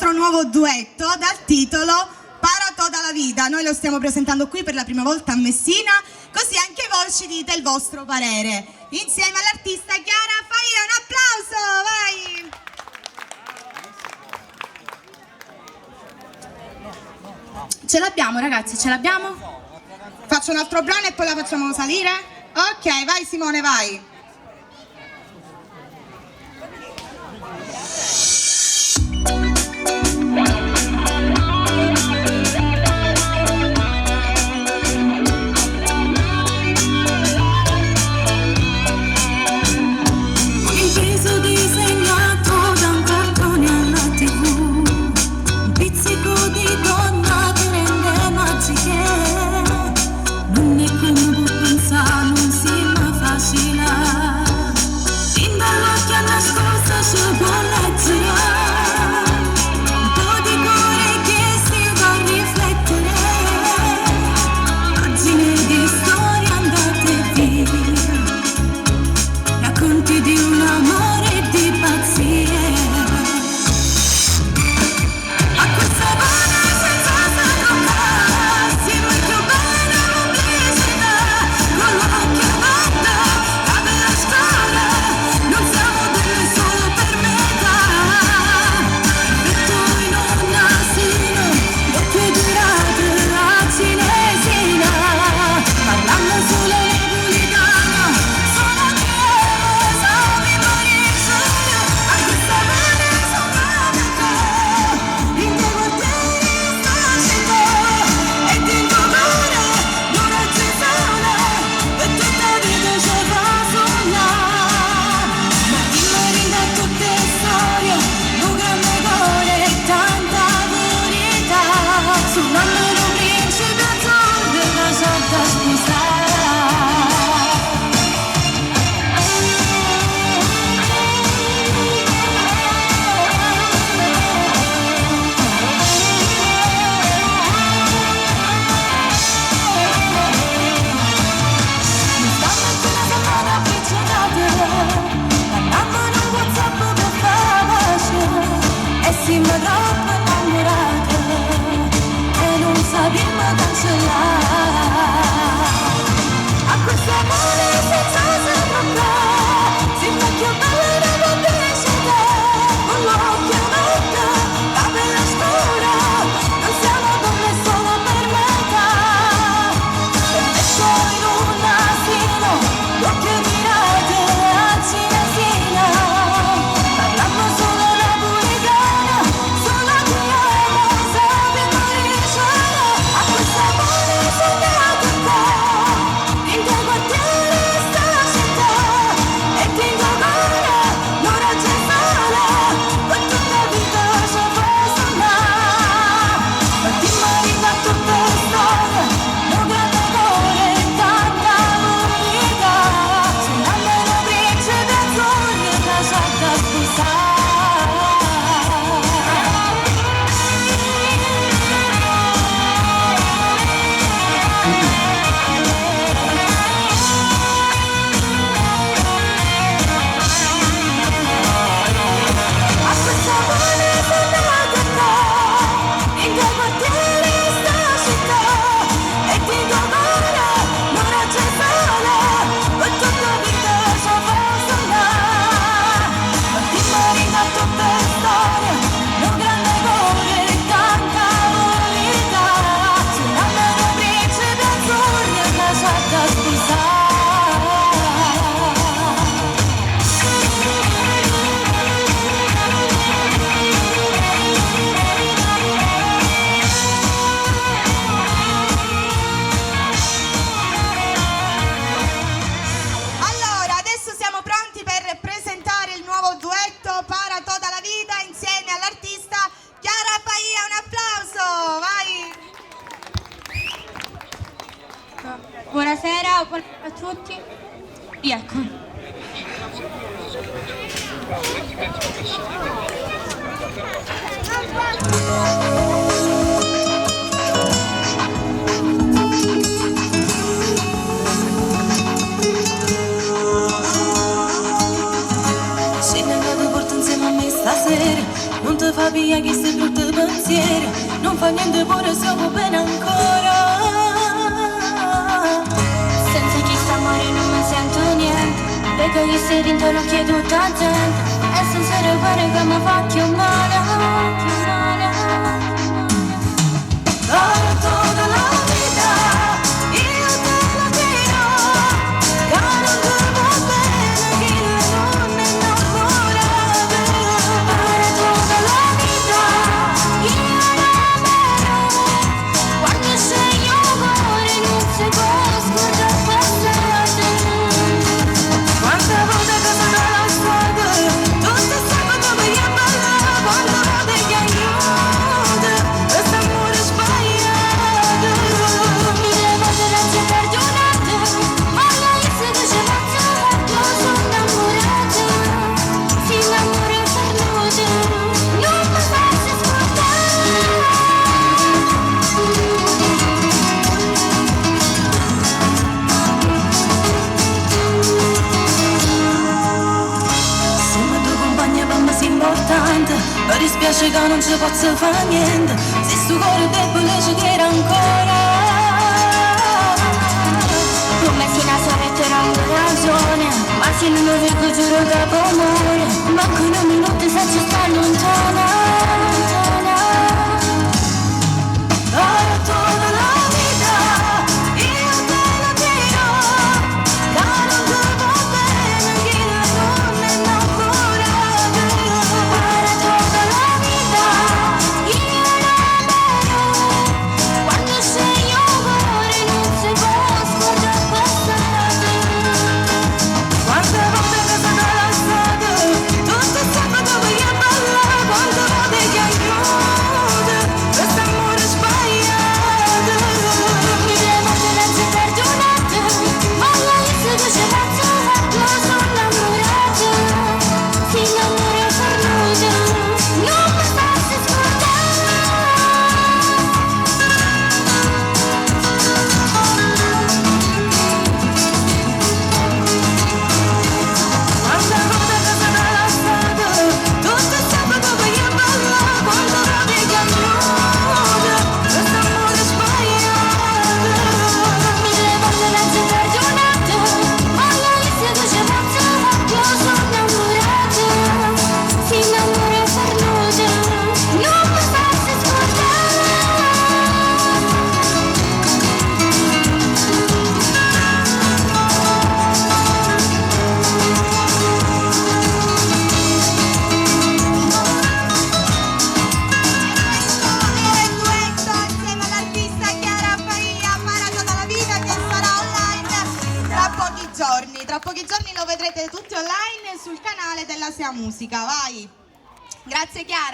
vostro nuovo duetto dal titolo Para toda la vita. Noi lo stiamo presentando qui per la prima volta a Messina, così anche voi ci dite il vostro parere. Insieme all'artista Chiara Faia, un applauso, vai! Ce l'abbiamo ragazzi, ce l'abbiamo? Faccio un altro brano e poi la facciamo salire? Ok, vai Simone, vai! Buonasera a tutti. Ecco. Se ne vado porto insieme a me stasera, non ti fa via questi brutti pensieri, non fa niente pure siamo bene ancora. Senza chi sta amore non mi sento niente, perché gli sei intorno che tutta gente, e senza repare che mi fa più male, più male. Para toda la vida, io te lo dirò, che non ti va bene chi non è innamorata. Para toda la vita, io l'amerò, quando sei un cuore non si può scordare passate. Quante volte che sono alla strada, tutte sanno dove io ballavo, quante volte che aiuto, questo amore sbagliato. Mille volte non si è perdonata, ma lei si dice mazzato, sono innamorata. Sì, l'amore è perduto, non mi faccio Se mi tuo compagno per me sei importante, mi dispiace che non ci posso fare niente, se sto cuore debole ci crede ancora. come si nasce non ragione, ma se non lo dico giuro che amore, mancano un minuto senza stare lontana, lontana. Para toda la vida, io te lo dirò, che non ti va bene chi non è innamorata. Para toda la vita, io l'amerò, quando sei un cuore non si può scordare passate. Quante volte che sono alla strada, tutte sanno dove io ballavo, quante volte che aiuto, questo amore sbagliato. Mille volte non si è perdonata, ma lei si dice mazzato, sono innamorata. Sì, l'amore è perduto, non mi faccio scordare. Quante volte che sono alla strada, tutte sanno dove io ballavo, quante volte che aiuto, questo amore sbagliato. Mille volte non si è perdonata, ma lei si dice mazzato, sono innamorata. Sì, l'amore è perduto, non mi faccio scordare. Era il duetto insieme all'artista Chiara Faia, Para tutta la vita, che sarà online tra pochi giorni. Tra pochi giorni lo vedrete tutti online sul canale della Sea Musica. Vai! Grazie Chiara.